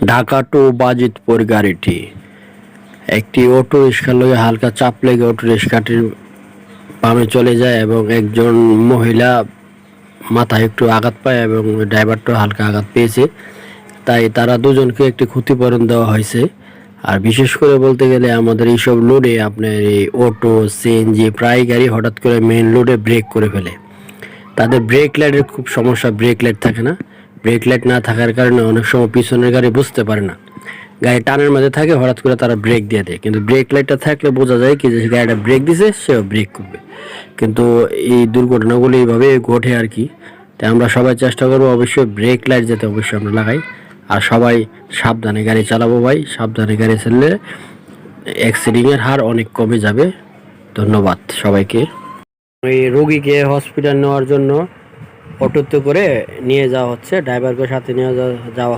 Dhaka two Bajitpur গাড়িটি একটি auto রিক্সার লগে হালকা চাপ লেগে অটো রিক্সাটির বামে চলে যায় এবং একজন মহিলা মাথায় একটু আঘাত পায় এবং ড্রাইভারটাও হালকা আঘাত পেয়েছে। তাই তারা দুজনকে একটি ক্ষতিপূরণ দেওয়া হয়েছে। আর বিশেষ করে বলতে গেলে আমাদের এইসব লোডে আপনার এই অটো সিএনজি প্রায় গাড়ি হঠাৎ করে মেন লোডে ব্রেক করে ফেলে। তাদের ব্রেক লাইটের খুব সমস্যা, ব্রেক লাইট থাকে না। ব্রেক লাইট না থাকার কারণে অনেক সময় পিছনের গাড়ি বুঝতে পারে না, গাড়ি টানের মধ্যে থাকে, হঠাৎ করে তারা ব্রেক দিয়ে দেয়। কিন্তু ব্রেক লাইটটা থাকলে বোঝা যায় কি যে গাড়িটা ব্রেক দিছে, সেও ব্রেক করবে। কিন্তু এই দুর্ঘটনাগুলো এইভাবে ঘটে আর কি। তাই আমরা সবাই চেষ্টা করবো অবশ্যই ব্রেক লাইট যাতে অবশ্যই আমরা লাগাই। আর সবাই সাবধানে গাড়ি চালাবো ভাই, সাবধানে গাড়ি চালালে অ্যাক্সিডেন্টের হার অনেক কমে যাবে। ধন্যবাদ সবাইকে। এই রোগীকে হসপিটাল নেওয়ার জন্য অটোতে করে নিয়ে যাওয়া হচ্ছে, ড্রাইভারকে সাথে নিয়ে যাওয়া